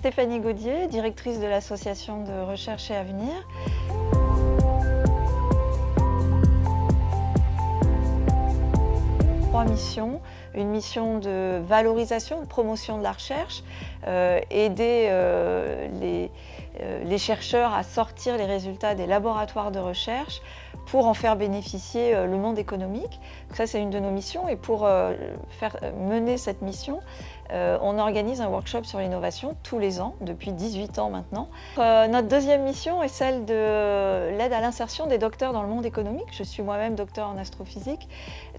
Stéphanie Gaudier, directrice de l'association de recherche et avenir. Trois missions. Une mission de valorisation, de promotion de la recherche, aider les chercheurs à sortir les résultats des laboratoires de recherche pour en faire bénéficier le monde économique. Ça, c'est une de nos missions. Et pour mener cette mission, on organise un workshop sur l'innovation tous les ans, depuis 18 ans maintenant. Notre deuxième mission est celle de l'aide à l'insertion des docteurs dans le monde économique. Je suis moi-même docteur en astrophysique,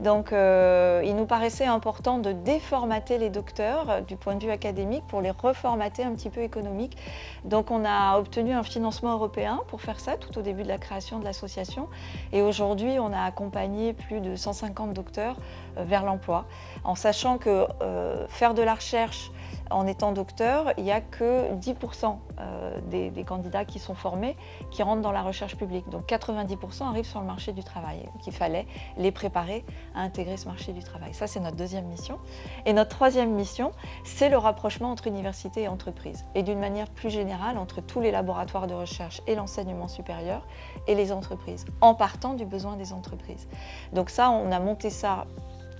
donc il nous paraissait important de déformater les docteurs du point de vue académique pour les reformater un petit peu économique. Donc on a obtenu un financement européen pour faire ça tout au début de la création de l'association. Et aujourd'hui, on a accompagné plus de 150 docteurs vers l'emploi, en sachant que faire de la recherche en étant docteur, il n'y a que 10% des candidats qui sont formés qui rentrent dans la recherche publique. Donc 90% arrivent sur le marché du travail. Donc il fallait les préparer à intégrer ce marché du travail. Ça, c'est notre deuxième mission. Et notre troisième mission, c'est le rapprochement entre université et entreprise. Et d'une manière plus générale, entre tous les laboratoires de recherche et l'enseignement supérieur et les entreprises, en partant du besoin des entreprises. Donc ça, on a monté ça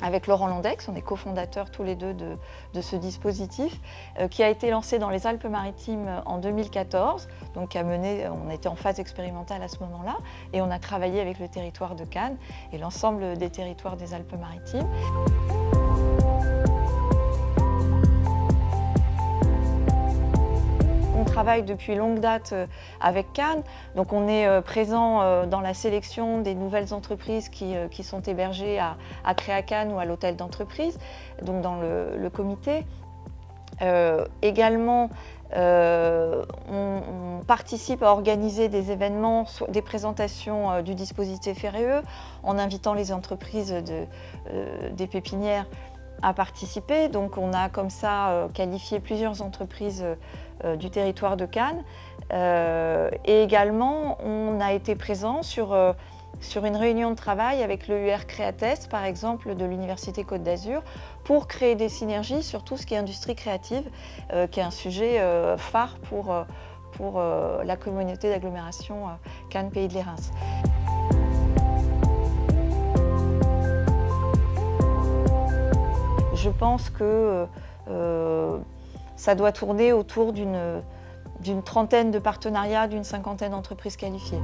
avec Laurent Londex, on est cofondateurs tous les deux de ce dispositif qui a été lancé dans les Alpes-Maritimes en 2014, donc on était en phase expérimentale à ce moment-là, et on a travaillé avec le territoire de Cannes et l'ensemble des territoires des Alpes-Maritimes. On travaille depuis longue date avec Cannes, donc on est présent dans la sélection des nouvelles entreprises qui sont hébergées à Créa-Cannes ou à l'hôtel d'entreprise, donc dans le comité. Également, on participe à organiser des événements, des présentations du dispositif RE, en invitant les entreprises des pépinières à participer. Donc on a comme ça qualifié plusieurs entreprises du territoire de Cannes. Et également, on a été présent sur une réunion de travail avec le UR Créatest, par exemple, de l'Université Côte d'Azur, pour créer des synergies sur tout ce qui est industrie créative, qui est un sujet phare pour la communauté d'agglomération Cannes Pays de les Reims. Je pense que ça doit tourner autour d'une trentaine de partenariats, d'une cinquantaine d'entreprises qualifiées.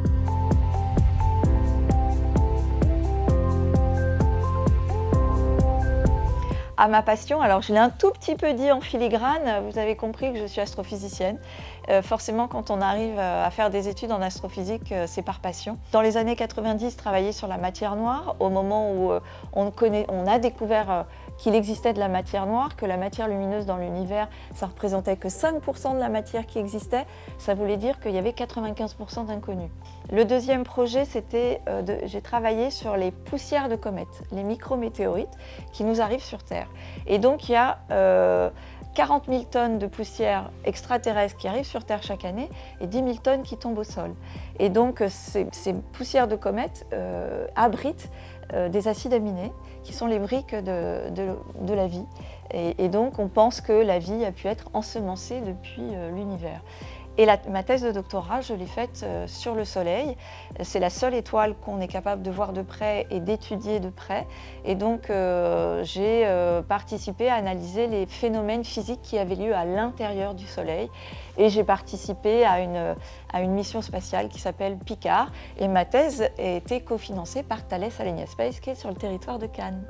À ma passion, alors je l'ai un tout petit peu dit en filigrane, vous avez compris que je suis astrophysicienne. Forcément, quand on arrive à faire des études en astrophysique, c'est par passion. Dans les années 90, travailler sur la matière noire, au moment où on a découvert qu'il existait de la matière noire, que la matière lumineuse dans l'univers, ça représentait que 5% de la matière qui existait, ça voulait dire qu'il y avait 95% d'inconnus. Le deuxième projet, c'était j'ai travaillé sur les poussières de comètes, les micrométéorites qui nous arrivent sur Terre. Et donc il y a 40 000 tonnes de poussière extraterrestre qui arrivent sur Terre chaque année et 10 000 tonnes qui tombent au sol. Et donc ces poussières de comètes abritent des acides aminés qui sont les briques de la vie. Et donc on pense que la vie a pu être ensemencée depuis l'univers. Et ma thèse de doctorat, je l'ai faite sur le Soleil. C'est la seule étoile qu'on est capable de voir de près et d'étudier de près. Et donc, j'ai participé à analyser les phénomènes physiques qui avaient lieu à l'intérieur du Soleil. Et j'ai participé à une mission spatiale qui s'appelle Picard. Et ma thèse a été cofinancée par Thales Alenia Space, qui est sur le territoire de Cannes.